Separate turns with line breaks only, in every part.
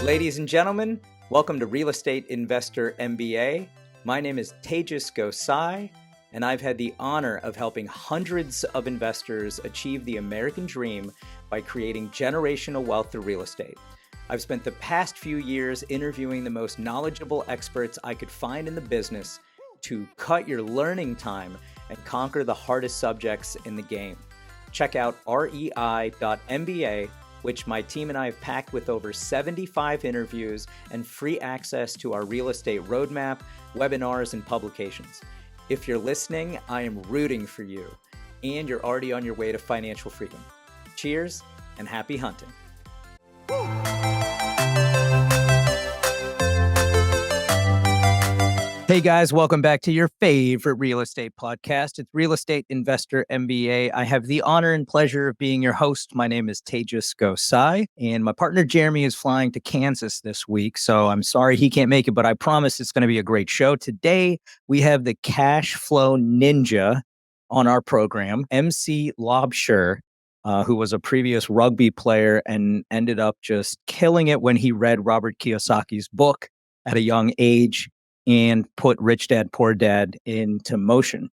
Ladies and gentlemen, welcome to Real Estate Investor MBA. My name is Tejas Gosai, and I've had the honor of helping hundreds of investors achieve the American dream by creating generational wealth through real estate. I've spent the past few years interviewing the most knowledgeable experts I could find in the business to cut your learning time and conquer the hardest subjects in the game. Check out rei.mba, which my team and I have packed with over 75 interviews and free access to our real estate roadmap, webinars, and publications. If you're listening, I am rooting for you, and you're already on your way to financial freedom. Cheers and happy hunting. Hey guys, welcome back to your favorite real estate podcast. It's Real Estate Investor MBA. I have the honor and pleasure of being your host. My name is Tejas Gosai, and my partner Jeremy is flying to Kansas this week, so I'm sorry he can't make it, but I promise it's going to be a great show. Today, we have the cash flow ninja on our program, MC Laubscher, who was a previous rugby player and ended up just killing it when he read Robert Kiyosaki's book at a young age and put Rich Dad, Poor Dad into motion.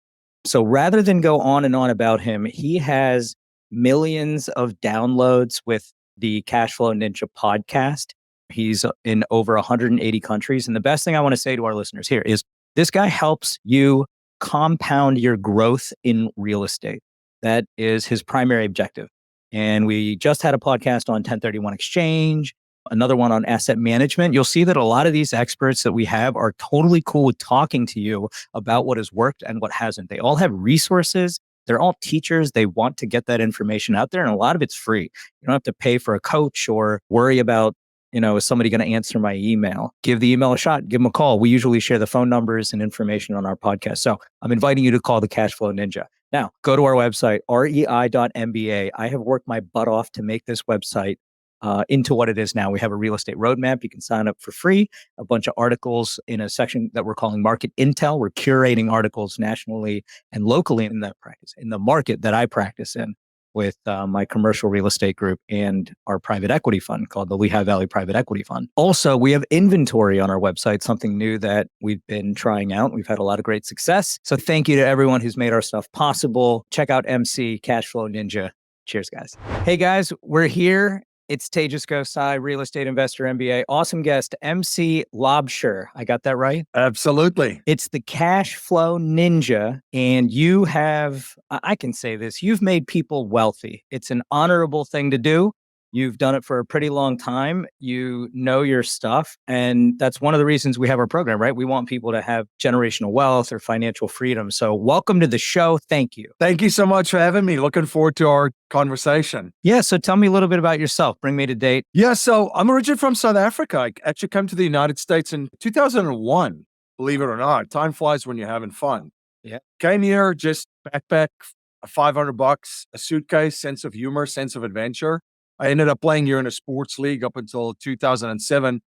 So rather than go on and on about him, he has millions of downloads with the Cashflow Ninja podcast. He's in over 180 countries. And the best thing I want to say to our listeners here is this guy helps you compound your growth in real estate. That is his primary objective. And we just had a podcast on 1031 exchange, another one on asset management. You'll see that a lot of these experts that we have are totally cool with talking to you about what has worked and what hasn't. They all have resources. They're all teachers. They want to get that information out there. And a lot of it's free. You don't have to pay for a coach or worry about, is somebody going to answer my email? Give the email a shot. Give them a call. We usually share the phone numbers and information on our podcast. So I'm inviting you to call the Cashflow Ninja. Now, go to our website, rei.mba. I have worked my butt off to make this website into what it is now. We have a real estate roadmap. You can sign up for free, a bunch of articles in a section that we're calling Market Intel. We're curating articles nationally and locally in the market that I practice in with my commercial real estate group and our private equity fund called the Lehigh Valley Private Equity Fund. Also, we have inventory on our website, something new that we've been trying out. We've had a lot of great success. So thank you to everyone who's made our stuff possible. Check out MC Cashflow Ninja. Cheers, guys. Hey, guys, we're here. It's Tejas Gosai, Real Estate Investor MBA. Awesome guest, MC Laubscher. I got that right?
Absolutely.
It's the cash flow ninja. And you have, I can say this, you've made people wealthy. It's an honorable thing to do. You've done it for a pretty long time. You know your stuff. And that's one of the reasons we have our program, right? We want people to have generational wealth or financial freedom. So welcome to the show. Thank you.
Thank you so much for having me. Looking forward to our conversation.
Yeah. So tell me a little bit about yourself. Bring me to date.
Yeah. So I'm originally from South Africa. I actually came to the United States in 2001. Believe it or not, time flies when you're having fun.
Yeah.
Came here, just backpack, $500, a suitcase, sense of humor, sense of adventure. I ended up playing here in a sports league up until 2007.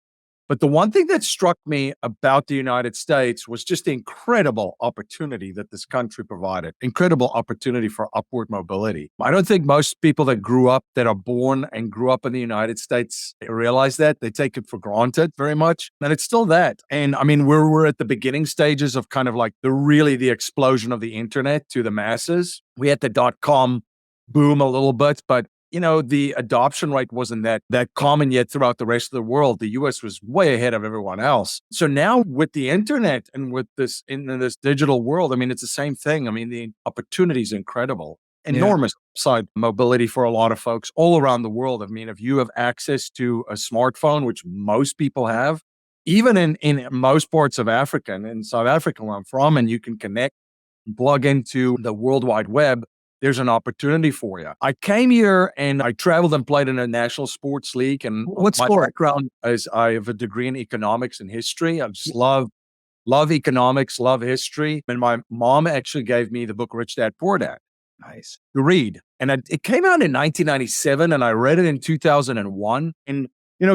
But the one thing that struck me about the United States was just the incredible opportunity that this country provided, incredible opportunity for upward mobility. I don't think most people that are born and grew up in the United States realize that. They take it for granted very much. And it's still that. And I mean, we're at the beginning stages of kind of like the explosion of the internet to the masses. We had the .com boom a little bit, but the adoption rate wasn't that common yet throughout the rest of the world. The US was way ahead of everyone else. So now with the internet and with this in this digital world, I mean, it's the same thing. I mean, the opportunity is incredible. Enormous upside mobility for a lot of folks all around the world. I mean, if you have access to a smartphone, which most people have, even in most parts of Africa and in South Africa where I'm from, and you can connect, plug into the World Wide Web, there's an opportunity for you. I came here and I traveled and played in a national sports league. And
what
my
sport?
background is I have a degree in economics and history. I just love economics, love history. And my mom actually gave me the book Rich Dad, Poor Dad.
Nice.
To read. And it came out in 1997 and I read it in 2001. And,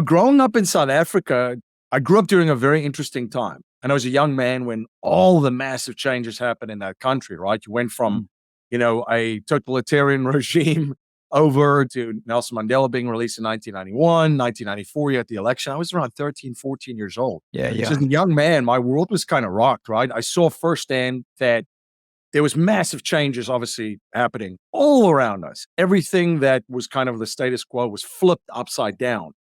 growing up in South Africa, I grew up during a very interesting time. And I was a young man when all the massive changes happened in that country, right? You went from a totalitarian regime over to Nelson Mandela being released in 1991, 1994, you had the election. I was around 13, 14 years old.
Yeah,
So as a young man, my world was kind of rocked, right? I saw firsthand that there was massive changes obviously happening all around us. Everything that was kind of the status quo was flipped upside down.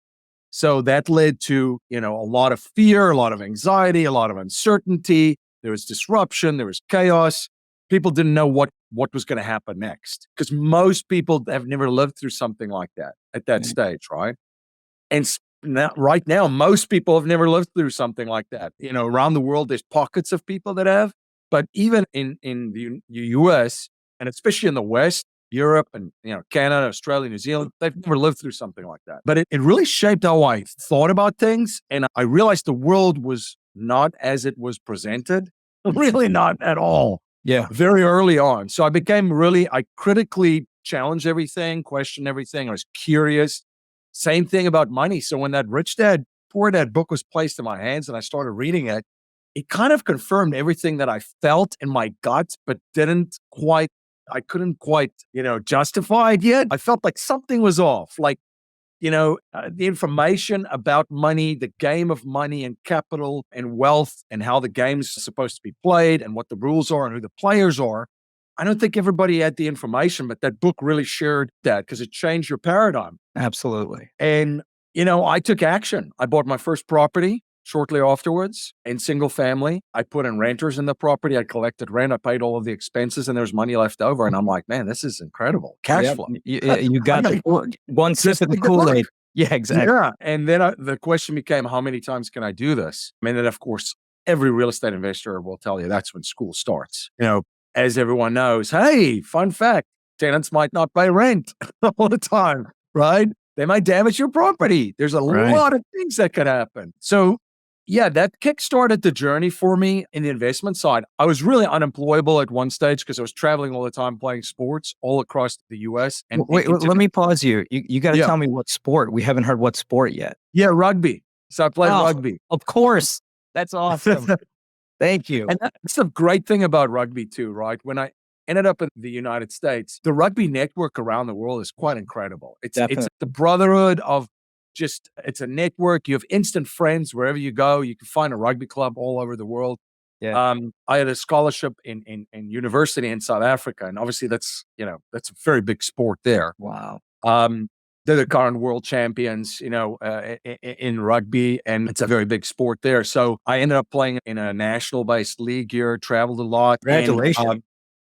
So that led to, a lot of fear, a lot of anxiety, a lot of uncertainty. There was disruption, there was chaos. People didn't know what was going to happen next because most people have never lived through something like that at that stage, right? And right now, most people have never lived through something like that. Around the world, there's pockets of people that have, but even in the US, and especially in the West, Europe and Canada, Australia, New Zealand, they've never lived through something like that. But it really shaped how I thought about things. And I realized the world was not as it was presented, really not at all.
Yeah.
Very early on. So I critically challenged everything, questioned everything. I was curious. Same thing about money. So when that Rich Dad, Poor Dad book was placed in my hands and I started reading it, it kind of confirmed everything that I felt in my gut, but I couldn't quite, justify it yet. I felt like something was off. Like, the information about money, the game of money and capital and wealth and how the game's supposed to be played and what the rules are and who the players are. I don't think everybody had the information, but that book really shared that because it changed your paradigm.
Absolutely.
And, I took action. I bought my first property shortly afterwards in single family. I put in renters in the property. I collected rent. I paid all of the expenses and there was money left over. And I'm like, man, this is incredible. Cash flow.
You got one sip of the Kool-Aid. Yeah, exactly.
Yeah. And then the question became, how many times can I do this? And then, of course, every real estate investor will tell you that's when school starts. As everyone knows, hey, fun fact, tenants might not pay rent all the time, right? They might damage your property. There's a lot of things that could happen. So yeah, that kickstarted the journey for me in the investment side. I was really unemployable at one stage because I was traveling all the time playing sports all across the US.
And wait, let me pause you. You got to tell me what sport. We haven't heard what sport yet.
Yeah, rugby. So I played rugby.
Of course. That's awesome. Thank you.
And that's the great thing about rugby too, right? When I ended up in the United States, the rugby network around the world is quite incredible. It's the brotherhood of it's a network. You have instant friends wherever you go. You can find a rugby club all over the world.
Yeah.
I had a scholarship in university in South Africa. And obviously that's a very big sport there.
Wow.
They're the current world champions, in rugby, and it's a very big sport there. So I ended up playing in a national based league here, traveled a lot.
Congratulations.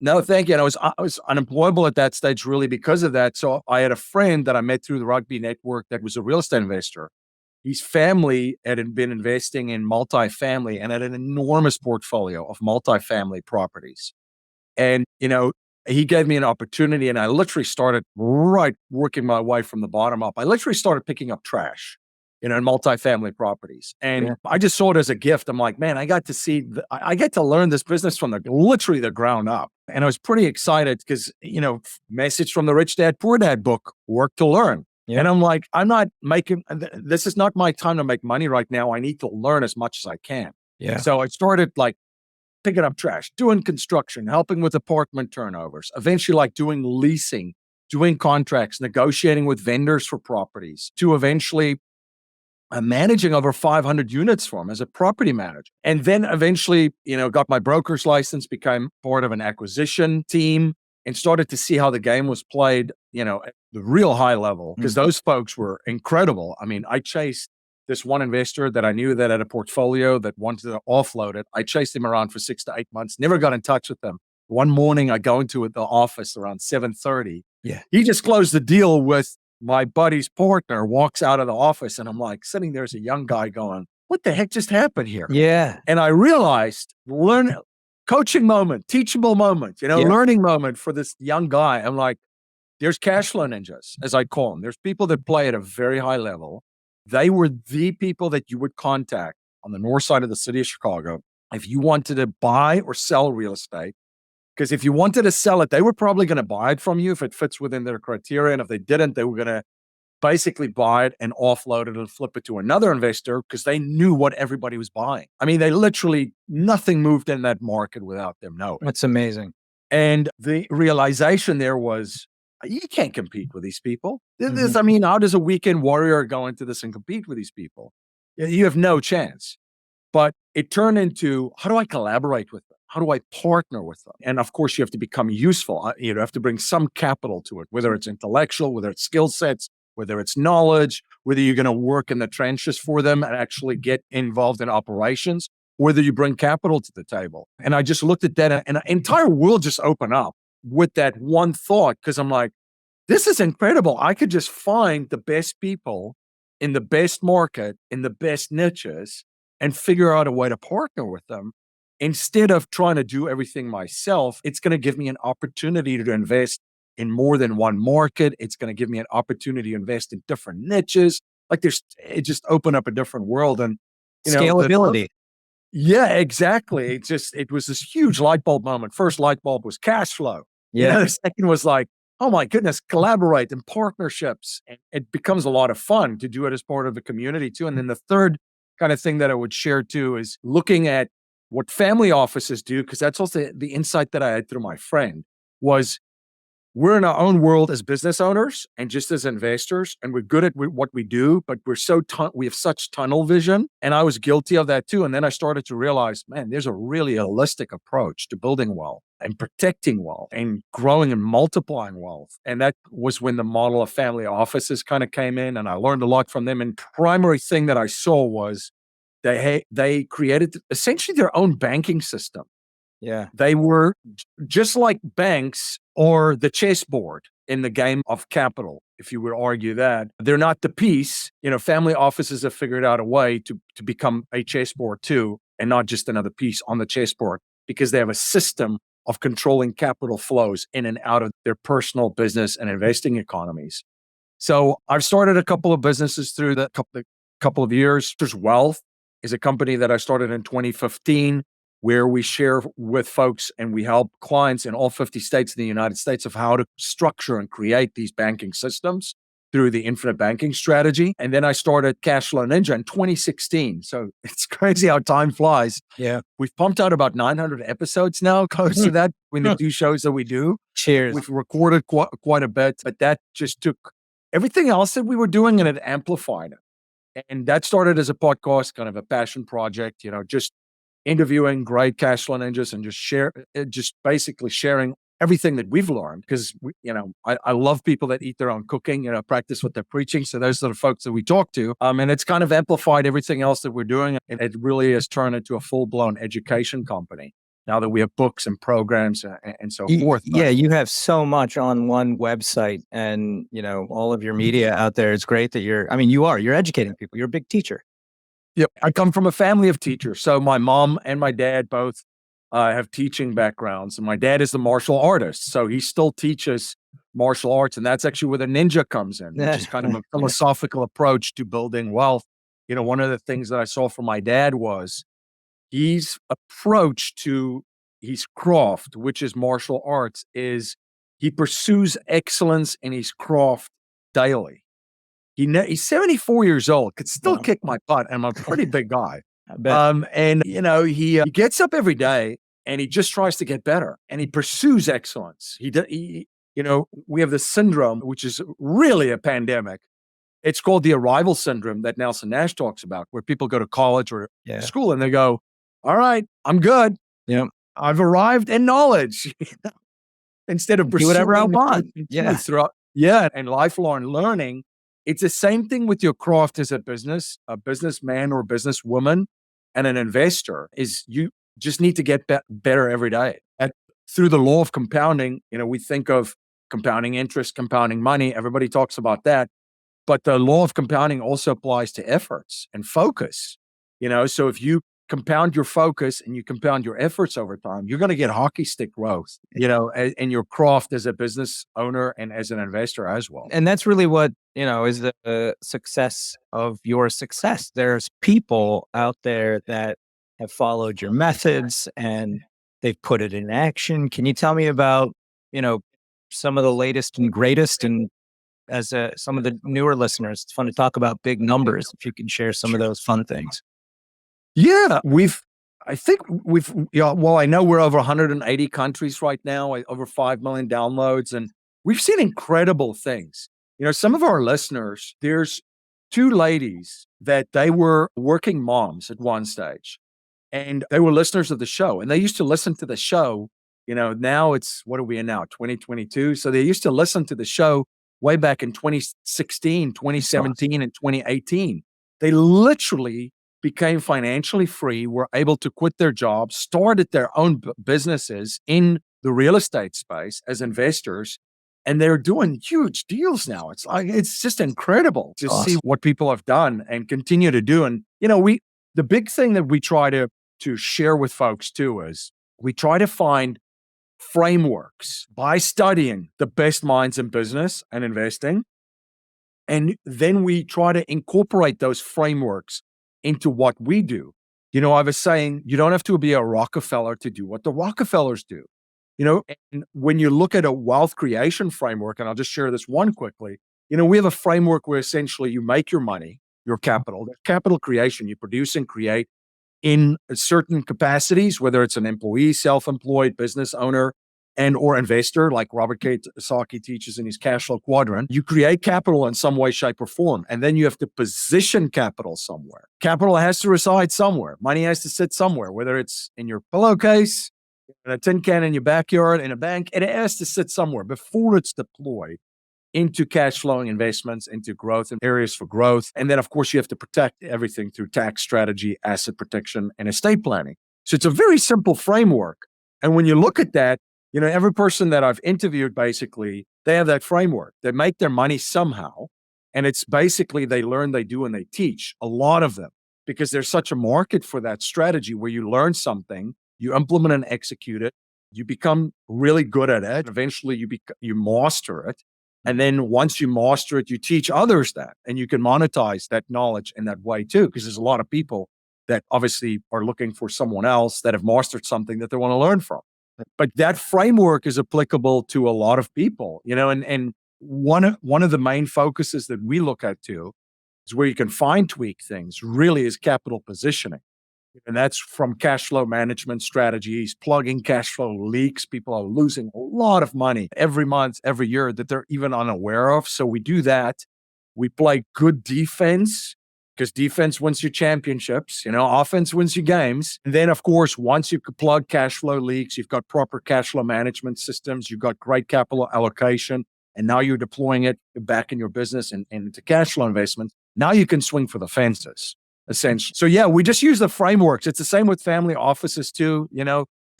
No, thank you. And I was unemployable at that stage really because of that. So I had a friend that I met through the rugby network that was a real estate investor. His family had been investing in multifamily and had an enormous portfolio of multifamily properties. And, he gave me an opportunity and I literally started working my way from the bottom up. I literally started picking up trash, in multifamily properties. And I just saw it as a gift. I'm like, man, I get to learn this business from literally the ground up. And I was pretty excited because, message from the Rich Dad, Poor Dad book, work to learn. Yeah. And I'm like, this is not my time to make money right now. I need to learn as much as I can.
Yeah.
So I started picking up trash, doing construction, helping with apartment turnovers, eventually doing leasing, doing contracts, negotiating with vendors for properties, to eventually managing over 500 units for him as a property manager. And then eventually, got my broker's license, became part of an acquisition team and started to see how the game was played, at the real high level, because those folks were incredible. I mean, I chased this one investor that I knew that had a portfolio that wanted to offload it. I chased him around for 6 to 8 months, never got in touch with him. One morning I go into the office around 7:30.
Yeah.
He just closed the deal with my buddy's partner, walks out of the office, and I'm sitting there as a young guy going, what the heck just happened here?
Yeah.
And I realized, coaching moment, teachable moment, learning moment for this young guy. I'm like, there's cash flow ninjas, as I call them. There's people that play at a very high level. They were the people that you would contact on the north side of the city of Chicago if you wanted to buy or sell real estate. Because if you wanted to sell it, they were probably going to buy it from you if it fits within their criteria. And if they didn't, they were going to basically buy it and offload it and flip it to another investor because they knew what everybody was buying. I mean, nothing moved in that market without them knowing.
That's amazing.
And the realization there was, You can't compete with these people.
Mhm.
I mean, how does a weekend warrior go into this and compete with these people? You have no chance. But it turned into, how do I collaborate with them? How do I partner with them? And of course, you have to become useful. You have to bring some capital to it, whether it's intellectual, whether it's skill sets, whether it's knowledge, whether you're going to work in the trenches for them and actually get involved in operations, whether you bring capital to the table. And I just looked at that, and an entire world just opened up with that one thought, because I'm like, this is incredible. I could just find the best people in the best market, in the best niches, and figure out a way to partner with them. Instead of trying to do everything myself, it's going to give me an opportunity to invest in more than one market. It's going to give me an opportunity to invest in different niches. It just opened up a different world. And, you know,
Scalability.
yeah, exactly. It was this huge light bulb moment. First light bulb was cash flow.
Yeah.
The second was like, oh my goodness, collaborate and partnerships. And it becomes a lot of fun to do it as part of the community too. And then the third kind of thing that I would share too is looking at what family offices do, because that's also the insight that I had through my friend was, we're in our own world as business owners and just as investors, and we're good at what we do, but we have such tunnel vision. And I was guilty of that too. And then I started to realize, man, there's a really holistic approach to building wealth and protecting wealth and growing and multiplying wealth. And that was when the model of family offices kind of came in, and I learned a lot from them. And primary thing that I saw was they created essentially their own banking system.
Yeah.
They were just like banks or the chessboard in the game of capital, if you would argue that. They're not the piece. Family offices have figured out a way to become a chessboard too, and not just another piece on the chessboard, because they have a system of controlling capital flows in and out of their personal business and investing economies. So I've started a couple of businesses through the couple of years. There's Wealth is a company that I started in 2015, where we share with folks and we help clients in all 50 states in the United States of how to structure and create these banking systems through the infinite banking strategy. And then I started Cashflow Ninja in 2016. So it's crazy how time flies.
Yeah.
We've pumped out about 900 episodes now, close to that, between the two shows that we do.
Cheers.
We've recorded quite a bit, but that just took everything else that we were doing and it amplified it. And that started as a podcast, kind of a passion project, just interviewing great cash flow ninjas and just basically sharing everything that we've learned. Because I love people that eat their own cooking, practice what they're preaching. So those are the folks that we talk to. And it's kind of amplified everything else that we're doing. And it really has turned into a full-blown education company now that we have books and programs and so forth.
Yeah, you have so much on one website and, all of your media out there. It's great that you're educating people. You're a big teacher.
Yep. I come from a family of teachers. So my mom and my dad both have teaching backgrounds. And my dad is the martial artist. So he still teaches martial arts. And that's actually where the ninja comes in, which is kind of a philosophical approach to building wealth. One of the things that I saw from my dad was his approach to his craft, which is martial arts, is he pursues excellence in his craft daily. He's 74 years old, could still kick my butt. I'm a pretty big guy.
I bet.
And he gets up every day and he just tries to get better and he pursues excellence. We have this syndrome, which is really a pandemic. It's called the arrival syndrome that Nelson Nash talks about, where people go to college or school and they go, all right, I'm good.
Yeah.
I've arrived in knowledge. Instead of
do whatever I want.
And lifelong learning. It's the same thing with your craft as a businessman or businesswoman, and an investor. Is you just need to get better every day. And through the law of compounding, we think of compounding interest, compounding money. Everybody talks about that, but the law of compounding also applies to efforts and focus. So if you compound your focus and you compound your efforts over time, you're going to get hockey stick growth, in your craft as a business owner and as an investor as well.
And that's really what, is the success of your success. There's people out there that have followed your methods and they've put it in action. Can you tell me about, some of the latest and greatest, and as some of the newer listeners, it's fun to talk about big numbers. If you can share some of those fun things.
Yeah, I know we're over 180 countries right now, over 5 million downloads. And we've seen incredible things. Some of our listeners, there's two ladies that they were working moms at one stage, and they were listeners of the show, and they used to listen to the show. Now it's, what are we in now? 2022. So they used to listen to the show way back in 2016,
That's awesome.
2017, and 2018. They literally became financially free, were able to quit their jobs, started their own businesses in the real estate space as investors, and they're doing huge deals now. It's just incredible to see
Awesome.
what people have done and continue to do. And the big thing that we try to share with folks too is we try to find frameworks by studying the best minds in business and investing. And then we try to incorporate those frameworks into what we do. I was saying, you don't have to be a Rockefeller to do what the Rockefellers do. And when you look at a wealth creation framework, and I'll just share this one quickly, we have a framework where essentially you make your money, your capital, capital creation, you produce and create in certain capacities, whether it's an employee, self-employed, business owner, and or investor, like Robert Kiyosaki teaches in his cash flow quadrant. You create capital in some way, shape, or form, and then you have to position capital somewhere. Capital has to reside somewhere. Money has to sit somewhere, whether it's in your pillowcase, in a tin can in your backyard, in a bank. It has to sit somewhere before it's deployed into cash flowing investments, into growth and areas for growth. And then, of course, you have to protect everything through tax strategy, asset protection, and estate planning. So it's a very simple framework. And when you look at that, every person that I've interviewed, basically, they have that framework. They make their money somehow. And it's basically they learn, they do, and they teach, a lot of them, because there's such a market for that strategy where you learn something, you implement and execute it, you become really good at it. Eventually, you master it. And then once you master it, you teach others that, and you can monetize that knowledge in that way too, because there's a lot of people that obviously are looking for someone else that have mastered something that they want to learn from. But that framework is applicable to a lot of people, and one of the main focuses that we look at too is where you can fine tweak things really is capital positioning. And that's from cash flow management strategies, plugging cash flow leaks. People are losing a lot of money every month, every year that they're even unaware of. So we do that. We play good defense because defense wins you championships. Offense wins you games. And then, of course, once you plug cash flow leaks, you've got proper cash flow management systems, you've got great capital allocation, and now you're deploying it back in your business and into cash flow investments. Now you can swing for the fences, essentially. So yeah, we just use the frameworks. It's the same with family offices too.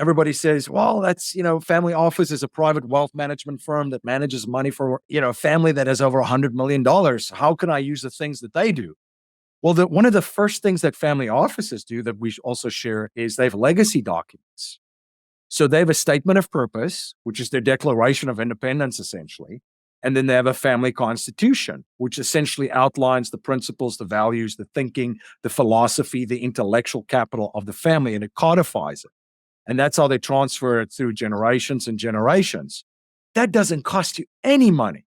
Everybody says, well, that's, family office is a private wealth management firm that manages money for, a family that has over $100 million. How can I use the things that they do? Well, one of the first things that family offices do that we also share is they have legacy documents. So they have a statement of purpose, which is their declaration of independence, essentially. And then they have a family constitution, which essentially outlines the principles, the values, the thinking, the philosophy, the intellectual capital of the family, and it codifies it. And that's how they transfer it through generations and generations. That doesn't cost you any money.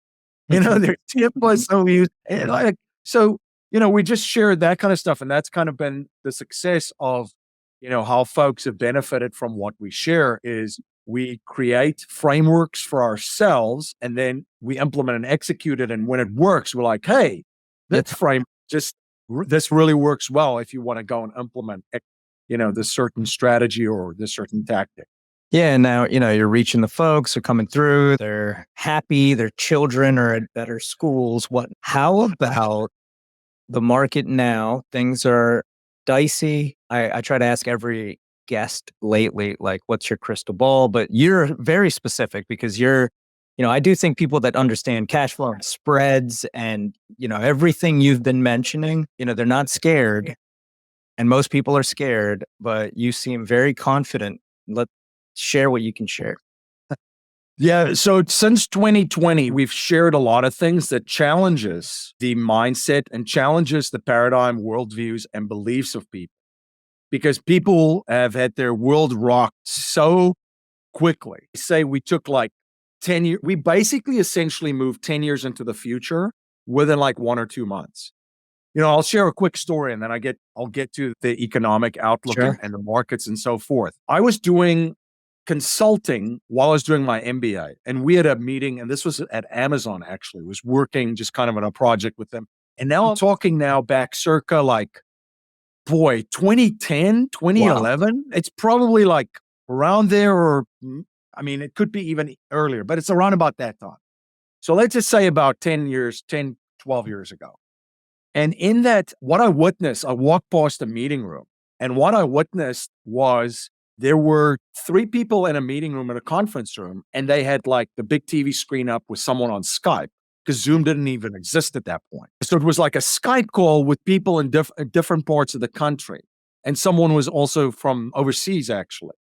They're plus so used. So, we just shared that kind of stuff. And that's kind of been the success of, how folks have benefited from what we share is we create frameworks for ourselves and then we implement and execute it. And when it works, we're like, hey, this really works well if you want to go and implement, this certain strategy or this certain tactic.
Yeah. Now, you're reaching the folks, are coming through, they're happy, their children are at better schools. How about the market now? Things are dicey. I try to ask every guest lately, like, what's your crystal ball? But you're very specific because I do think people that understand cash flow and spreads and, everything you've been mentioning, they're not scared. And most people are scared, but you seem very confident. Let's share what you can share.
Yeah. So since 2020, we've shared a lot of things that challenges the mindset and challenges the paradigm, worldviews, and beliefs of people. Because people have had their world rocked so quickly. Say we took like 10 years, we basically essentially moved 10 years into the future within like 1 or 2 months. I'll share a quick story and then I'll get to the economic outlook.
Sure.
and the markets and so forth. I was doing consulting while I was doing my MBA. And we had a meeting, and this was at Amazon actually, was working just kind of on a project with them. And now I'm talking now back circa like, boy, 2010,
Wow.
2011. It's probably like around there, or I mean, it could be even earlier, but it's around about that time. So let's just say about 12 years ago. And in that, what I witnessed, I walked past a meeting room, and what I witnessed was there were 3 people in a meeting room in a conference room, and they had like the big TV screen up with someone on Skype, because Zoom didn't even exist at that point. So it was like a Skype call with people in different parts of the country. And someone was also from overseas, actually.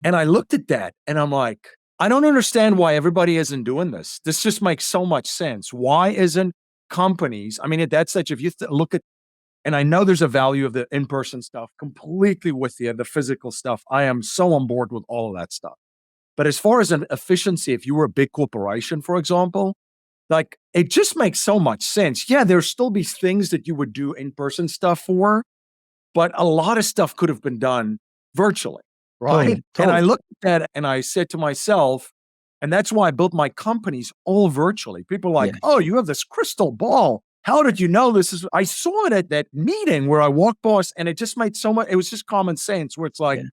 And I looked at that and I'm like, I don't understand why everybody isn't doing this. This just makes so much sense. Why isn't companies, I mean, at that stage, if you look at, and I know there's a value of the in-person stuff, completely with you, the physical stuff. I am so on board with all of that stuff. But as far as an efficiency, if you were a big corporation, for example, like it just makes so much sense. Yeah, there'll still be things that you would do in-person stuff for, but a lot of stuff could have been done virtually, right?
Totally.
And I looked at that and I said to myself, and that's why I built my companies all virtually. People are like,
Yeah.
oh, you have this crystal ball. How did you know this is? I saw it at that meeting where I walked past, and it just made so much, it was just common sense where it's like,
Yeah.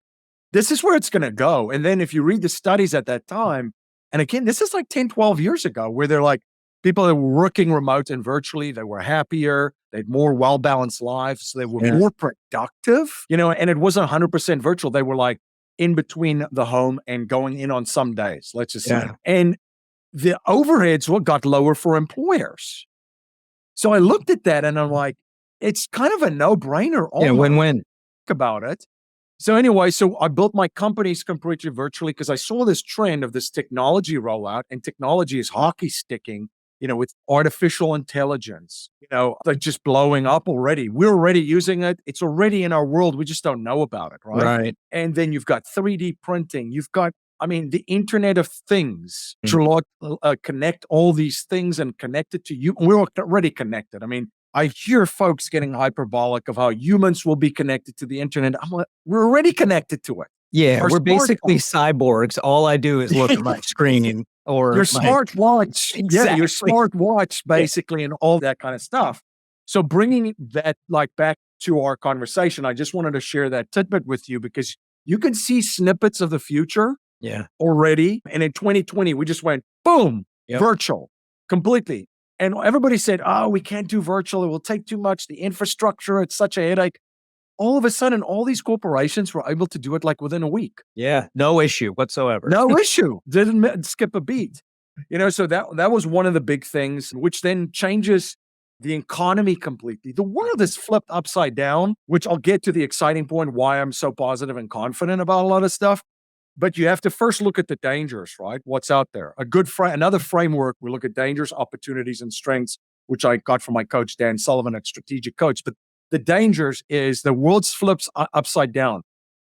this is where it's going to go. And then if you read the studies at that time, and again, this is like 10, 12 years ago, where they're like, people that were working remote and virtually, they were happier, they had more well-balanced lives, they were
Yeah.
more productive, and it wasn't 100% virtual. They were like in between the home and going in on some days, let's just say.
Yeah.
And the overheads got lower for employers. So I looked at that and I'm like, it's kind of a no-brainer.
Yeah. Win-win.
About it. So anyway, so I built my companies completely virtually because I saw this trend of this technology rollout, and technology is hockey sticking, with artificial intelligence, like just blowing up already. We're already using it. It's already in our world. We just don't know about it, right?
Right.
And then you've got 3D printing. You've got, the Internet of Things
Mhm.
to connect all these things and connect it to you. We're already connected. I hear folks getting hyperbolic of how humans will be connected to the internet. I'm like, we're already connected to it.
Yeah.
Our
We're basically
smartphone.
cyborgs. All I do is look at my screen or
Your
my
smartwatch. Yeah, your
Exactly.
smartwatch, basically, and all that kind of stuff. So bringing that back to our conversation, I just wanted to share that tidbit with you because you can see snippets of the future
Yeah.
already. And in 2020, we just went, boom,
Yep.
virtual, completely. And everybody said, oh, we can't do virtual. It will take too much. The infrastructure, it's such a headache. All of a sudden, all these corporations were able to do it like within a week.
Yeah. No issue whatsoever.
No issue. Didn't skip a beat. So that was one of the big things, which then changes the economy completely. The world is flipped upside down, which I'll get to the exciting point why I'm so positive and confident about a lot of stuff. But you have to first look at the dangers, right? What's out there? Another framework, we look at dangers, opportunities, and strengths, which I got from my coach, Dan Sullivan at Strategic Coach. But the dangers is the world flips upside down.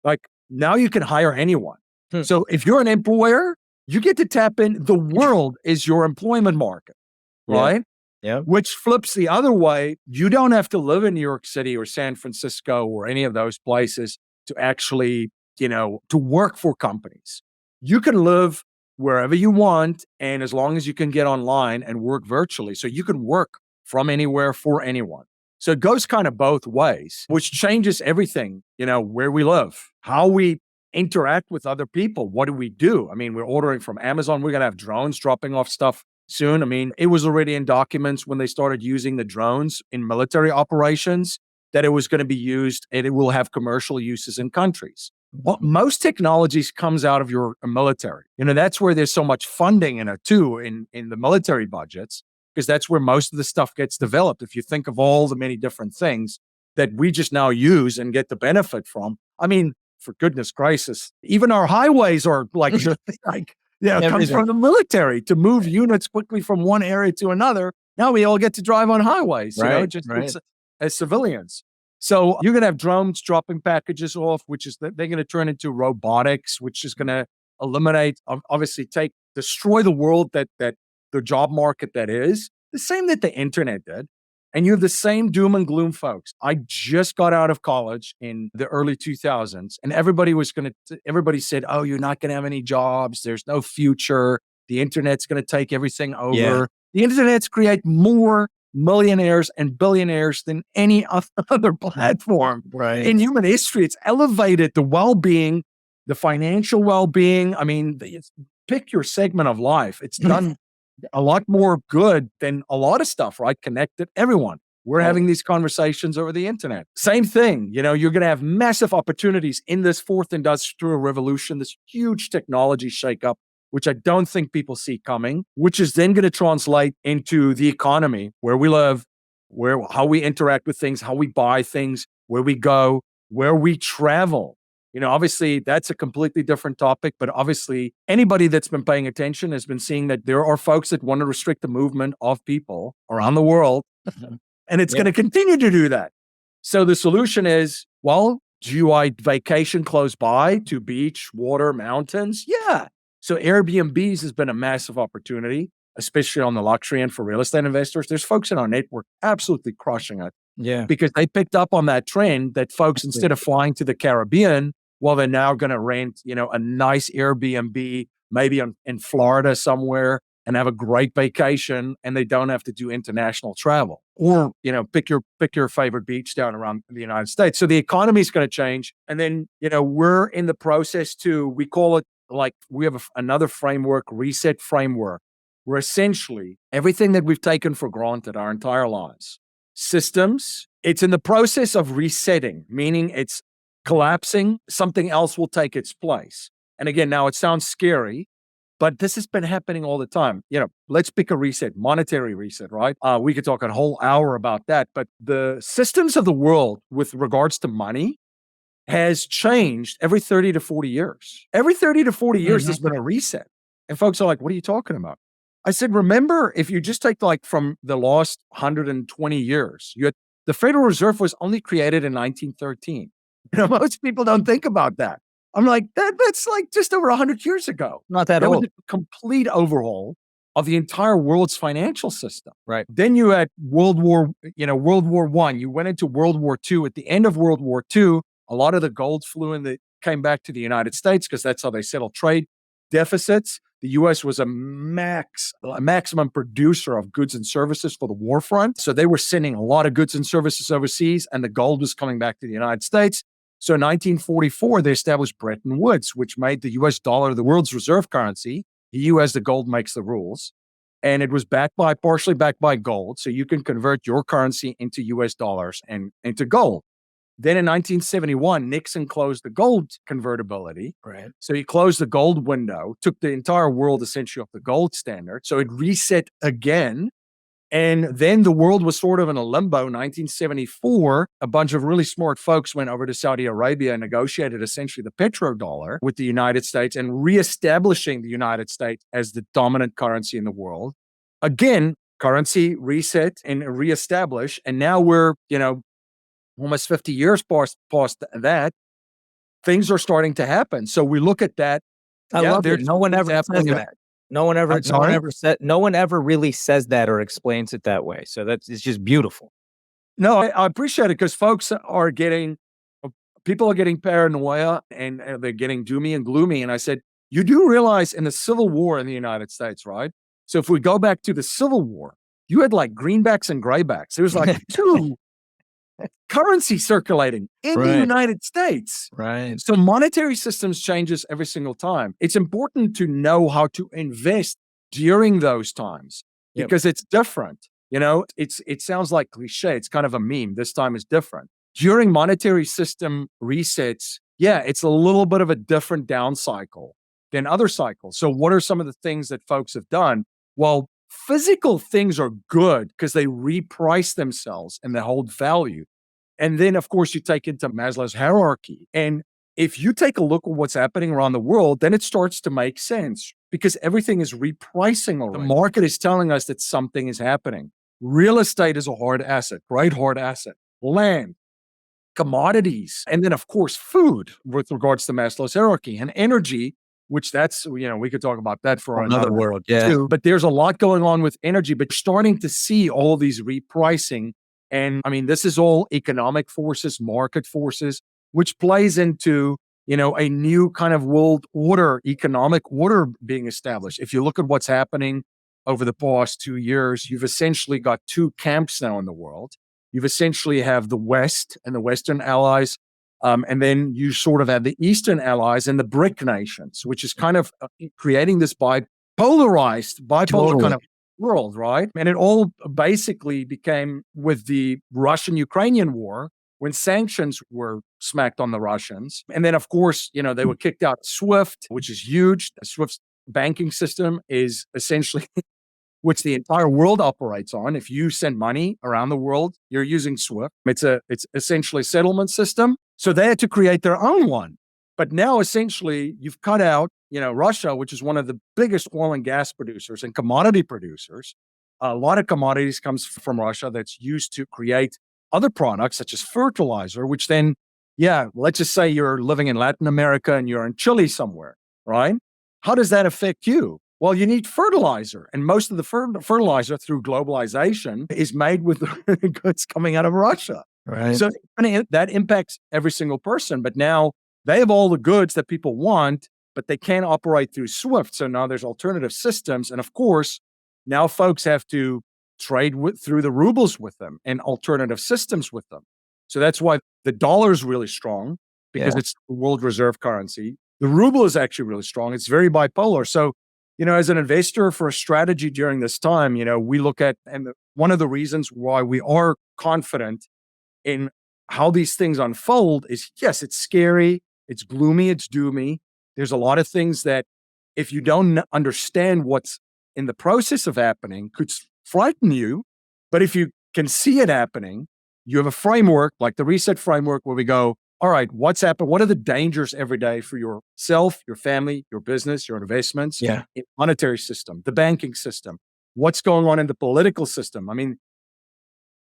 Like now you can hire anyone. So if you're an employer, you get to tap in. The world is your employment market, right?
Yeah.
Which flips the other way. You don't have to live in New York City or San Francisco or any of those places to actually to work for companies. You can live wherever you want, and as long as you can get online and work virtually. So you can work from anywhere for anyone. So it goes kind of both ways, which changes everything, where we live, how we interact with other people. What do we do? We're ordering from Amazon. We're going to have drones dropping off stuff soon. It was already in documents when they started using the drones in military operations that it was going to be used and it will have commercial uses in countries. Well, most technologies comes out of your military. That's where there's so much funding in it too, in the military budgets, because that's where most of the stuff gets developed. If you think of all the many different things that we just now use and get the benefit from, for goodness gracious, even our highways are comes from the military to move units quickly from one area to another. Now we all get to drive on highways,
Right.
as civilians. So you're going to have drones dropping packages off, which is they're going to turn into robotics, which is going to eliminate, obviously destroy the world that the job market that is the same that the internet did. And you have the same doom and gloom folks. I just got out of college in the early 2000s, and everybody said, oh, you're not going to have any jobs. There's no future. The internet's going to take everything over.
Yeah.
The internet's create more millionaires and billionaires than any other platform in human history. It's elevated the well-being, the financial well-being. I mean, pick your segment of life. It's done a lot more good than a lot of stuff, right? Connected everyone. We're having these conversations over the internet. Same thing, you're going to have massive opportunities in this fourth industrial revolution, this huge technology shakeup, which I don't think people see coming, which is then going to translate into the economy, where we live, how we interact with things, how we buy things, where we go, where we travel. Obviously that's a completely different topic, but obviously anybody that's been paying attention has been seeing that there are folks that want to restrict the movement of people around the world, and it's going to continue to do that. So the solution is, well, do I vacation close by to beach, water, mountains? Yeah. So Airbnbs has been a massive opportunity, especially on the luxury end for real estate investors. There's folks in our network absolutely crushing it.
Yeah.
Because they picked up on that trend that folks, instead of flying to the Caribbean, well, they're now going to rent, a nice Airbnb, maybe in Florida somewhere, and have a great vacation, and they don't have to do international travel. Or, pick your favorite beach down around the United States. So the economy is going to change. And then, we're in the process we call it, like, we have another framework, reset framework, where essentially everything that we've taken for granted our entire lives, systems, it's in the process of resetting, meaning it's collapsing, something else will take its place. And again, now it sounds scary, but this has been happening all the time. Let's pick a reset, monetary reset, right? We could talk a whole hour about that, but the systems of the world with regards to money has changed every 30 to 40 years. Every 30 to 40 years, there's been a reset. And folks are like, what are you talking about? I said, remember, if you just take from the last 120 years, the Federal Reserve was only created in 1913. Most people don't think about that. I'm like, that's like just over 100 years ago.
Not that
There
old.
was a complete overhaul of the entire world's financial system.
Right.
Then you had World War I. You went into World War II. At the end of World War II, a lot of the gold came back to the United States because that's how they settled trade deficits. The U.S. was a maximum producer of goods and services for the war front. So they were sending a lot of goods and services overseas, and the gold was coming back to the United States. So in 1944, they established Bretton Woods, which made the U.S. dollar the world's reserve currency. The U.S., the gold makes the rules. And it was partially backed by gold. So you can convert your currency into U.S. dollars and into gold. Then in 1971, Nixon closed the gold convertibility.
Right.
So he closed the gold window, took the entire world essentially off the gold standard. So it reset again. And then the world was sort of in a limbo. 1974, a bunch of really smart folks went over to Saudi Arabia and negotiated essentially the petrodollar with the United States and reestablishing the United States as the dominant currency in the world. Again, currency reset and reestablish. And now we're, almost 50 years past that. Things are starting to happen. So we look at that.
I love it. No one ever says that. No one ever really says that or explains it that way. So it's just beautiful.
No, I appreciate it because people are getting paranoia and they're getting doomy and gloomy. And I said, you do realize in the Civil War in the United States, right? So if we go back to the Civil War, you had like greenbacks and graybacks. There was like two currency circulating in the United States.
Right.
So monetary systems changes every single time. It's important to know how to invest during those times because it's different. It sounds like cliche. It's kind of a meme. This time is different. During monetary system resets, it's a little bit of a different down cycle than other cycles. So what are some of the things that folks have done? Well, physical things are good because they reprice themselves and they hold value. And then, of course, you take into Maslow's hierarchy. And if you take a look at what's happening around the world, then it starts to make sense because everything is repricing already. The market is telling us that something is happening. Real estate is a hard asset, great hard asset. Land, commodities, and then, of course, food with regards to Maslow's hierarchy and energy, which we could talk about that for another
world. Yeah.
Too. But there's a lot going on with energy, but starting to see all these repricing And I mean, this is all economic forces, market forces, which plays into, a new kind of world order, economic order being established. If you look at what's happening over the past 2 years, you've essentially got two camps now in the world. You've essentially have the West and the Western allies, and then you sort of have the Eastern allies and the BRIC nations, which is kind of creating this bipolar kind
Totally.
of world, right? And it all basically became with the Russian-Ukrainian war when sanctions were smacked on the Russians. And then, of course, they were kicked out of SWIFT, which is huge. SWIFT's banking system is essentially which the entire world operates on. If you send money around the world, you're using SWIFT. It's essentially a settlement system. So they had to create their own one. But now essentially you've cut out, Russia, which is one of the biggest oil and gas producers and commodity producers. A lot of commodities comes from Russia that's used to create other products such as fertilizer, which then, let's just say you're living in Latin America and you're in Chile somewhere, right? How does that affect you? Well, you need fertilizer, and most of the fertilizer through globalization is made with the goods coming out of Russia.
Right.
So that impacts every single person. But now they have all the goods that people want, but they can't operate through SWIFT. So now there's alternative systems, and of course, now folks have to trade through the rubles with them and alternative systems with them. So that's why the dollar is really strong because it's the world reserve currency. The ruble is actually really strong. It's very bipolar. So as an investor for a strategy during this time, we look at, and one of the reasons why we are confident in how these things unfold is, yes, it's scary, it's gloomy, it's doomy. There's a lot of things that if you don't understand what's in the process of happening could frighten you. But if you can see it happening, you have a framework like the reset framework where we go, all right, what's happened? What are the dangers every day for yourself, your family, your business, your investments, in the monetary system, the banking system? What's going on in the political system? I mean,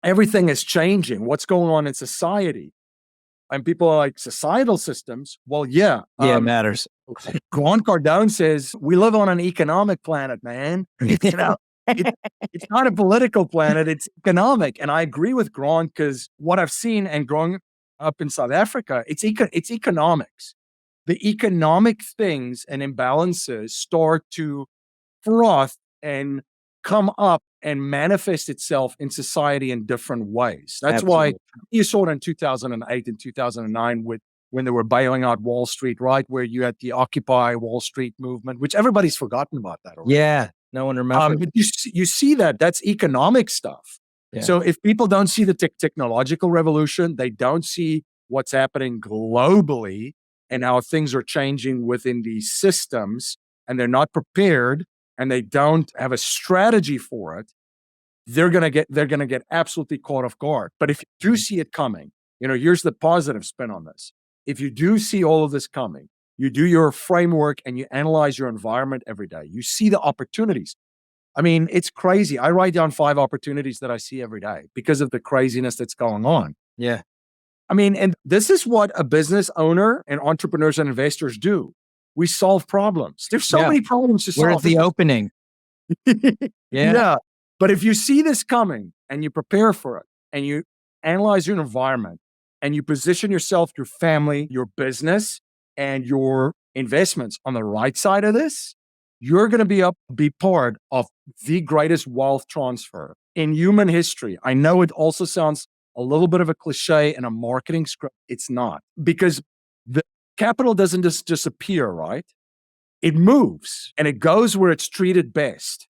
everything is changing. What's going on in society? And people are like, societal systems? Well,
it matters.
Grant Cardone says, we live on an economic planet, man. It's not a political planet, it's economic. And I agree with Grant because what I've seen and growing up in South Africa, it's economics. The economic things and imbalances start to froth and come up and manifest itself in society in different ways. That's why you saw it in 2008 and 2009 when they were bailing out Wall Street, right? Where you had the Occupy Wall Street movement, which everybody's forgotten about that already.
Yeah, no one remembers.
But you see that's economic stuff. Yeah. So if people don't see the technological revolution, they don't see what's happening globally and how things are changing within these systems, and they're not prepared and they don't have a strategy for it, they're gonna get absolutely caught off guard. But if you do see it coming, here's the positive spin on this. If you do see all of this coming, you do your framework and you analyze your environment every day, you see the opportunities. I mean, it's crazy. I write down 5 opportunities that I see every day because of the craziness that's going on.
Yeah.
I mean, and this is what a business owner and entrepreneurs and investors do. We solve problems. There's so many problems to solve.
We're at the opening.
Yeah. But if you see this coming and you prepare for it and you analyze your environment and you position yourself, your family, your business, and your investments on the right side of this, you're going to be part of the greatest wealth transfer in human history. I know it also sounds a little bit of a cliche and a marketing script. It's not, because the capital doesn't just disappear, right? It moves and it goes where it's treated best.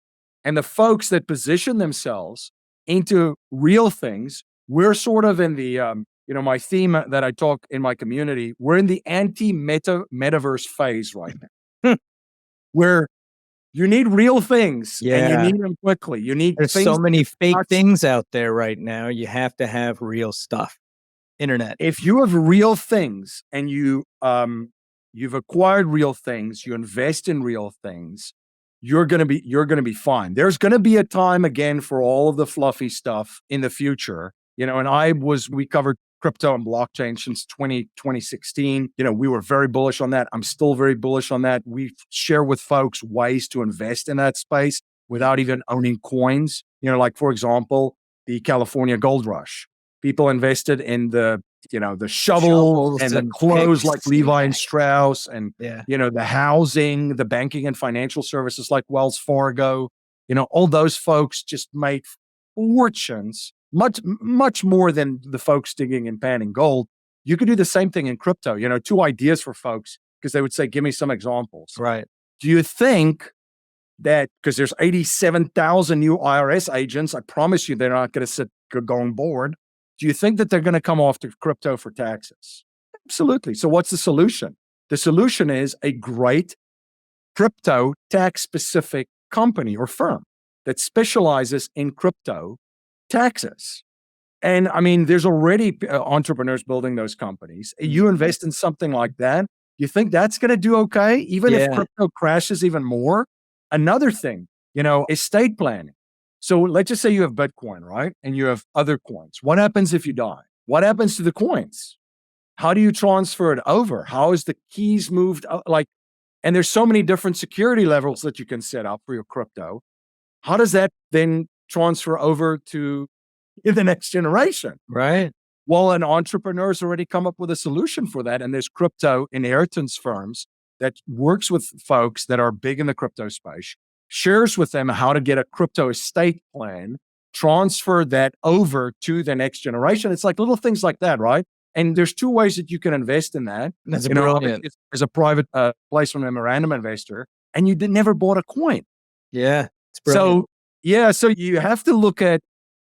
And the folks that position themselves into real things, we're sort of in the, my theme that I talk in my community, we're in the anti-metaverse phase right now, where you need real things and you need them quickly.
There's so many fake things out there right now. You have to have real stuff. Internet.
If you have real things and you've acquired real things, you invest in real things, you're gonna be fine. There's gonna be a time again for all of the fluffy stuff in the future. And we covered crypto and blockchain since 2016. We were very bullish on that. I'm still very bullish on that. We share with folks ways to invest in that space without even owning coins. Like, for example, the California gold rush. People invested in the shovels
Shovels
and the
and
clothes like
picks.
Levi and Strauss, and
Yeah.
the housing, the banking and financial services like Wells Fargo. All those folks just made fortunes, much more than the folks digging and panning gold. You could do the same thing in crypto. Two ideas for folks, because they would say, give me some examples.
Right.
Do you think that, because there's 87,000 new IRS agents, I promise you they're not going to sit going bored. Do you think that they're going to come off to crypto for taxes? Absolutely. So what's the solution? The solution is a great crypto tax-specific company or firm that specializes in crypto taxes. And I mean, there's already entrepreneurs building those companies. You invest in something like that, you think that's going to do okay, even if crypto crashes even more? Another thing, estate planning. So let's just say you have Bitcoin, right? And you have other coins. What happens if you die? What happens to the coins? How do you transfer it over? How is the keys moved? And there's so many different security levels that you can set up for your crypto. How does that then transfer over to the next generation?
Right.
Well, an entrepreneur's already come up with a solution for that. And there's crypto inheritance firms that works with folks that are big in the crypto space, shares with them how to get a crypto estate plan, transfer that over to the next generation. It's like little things like that, right? And there's two ways that you can invest in that.
That's brilliant.
As a private placement memorandum investor, and you never bought a coin.
Yeah. It's brilliant.
So you have to look at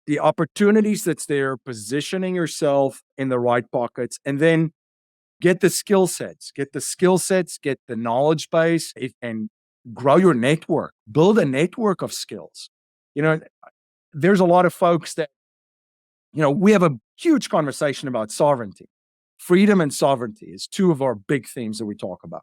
the opportunities that's there, positioning yourself in the right pockets, and then get the skill sets, get the knowledge base, and grow your network, build a network of skills. There's a lot of folks that, we have a huge conversation about sovereignty. Freedom and sovereignty is two of our big themes that we talk about.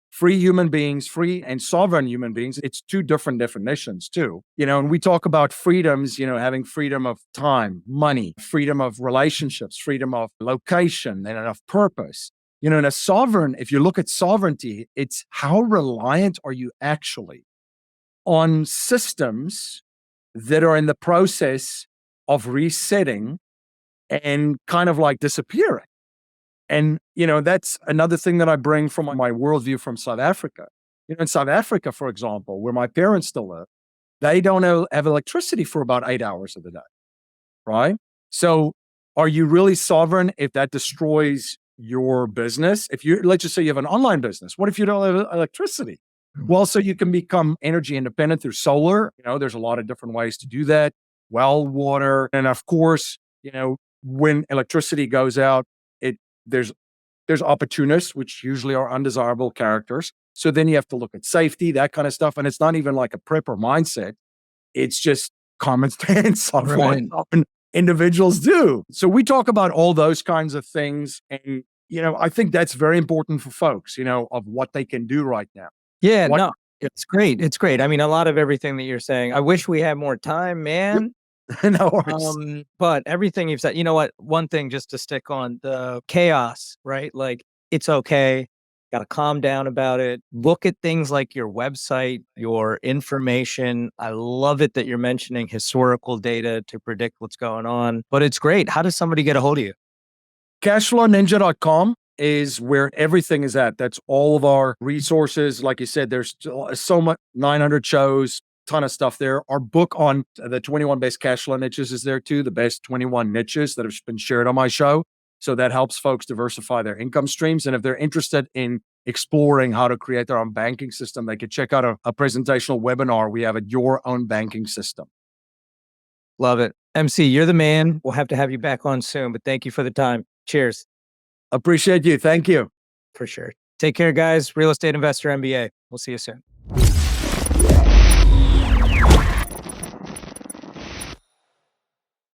Free human beings, free and sovereign human beings, it's two different definitions too. And we talk about freedoms, having freedom of time, money, freedom of relationships, freedom of location, and of purpose. And a sovereign, if you look at sovereignty, it's how reliant are you actually on systems that are in the process of resetting and kind of like disappearing. And, that's another thing that I bring from my worldview from South Africa. In South Africa, for example, where my parents still live, they don't have electricity for about 8 hours of the day, right? So are you really sovereign if that destroys your business? Let's just say you have an online business. What if you don't have electricity? Well, so you can become energy independent through solar. There's a lot of different ways to do that. Well, water. And of course, when electricity goes out, there's opportunists, which usually are undesirable characters. So then you have to look at safety, that kind of stuff. And it's not even like a prepper mindset. It's just common sense of what often individuals do. So we talk about all those kinds of things. And, I think that's very important for folks, of what they can do right now.
Yeah, no, it's great. It's great. I mean, a lot of everything that you're saying, I wish we had more time, man.
No worries.
But everything you've said, you know what? One thing just to stick on the chaos, right? Like, it's okay. Got to calm down about it. Look at things like your website, your information. I love it that you're mentioning historical data to predict what's going on, but it's great. How does somebody get a hold of you?
Cashflowninja.com is where everything is at. That's all of our resources. Like you said, there's so much, 900 shows, ton of stuff there. Our book on the 21 best cash flow niches is there too, the best 21 niches that have been shared on my show. So that helps folks diversify their income streams. And if they're interested in exploring how to create their own banking system, they could check out a presentational webinar we have at Your Own Banking System.
Love it. MC, you're the man. We'll have to have you back on soon, but thank you for the time. Cheers.
Appreciate you. Thank you.
For sure. Take care, guys. Real Estate Investor MBA. We'll see you soon.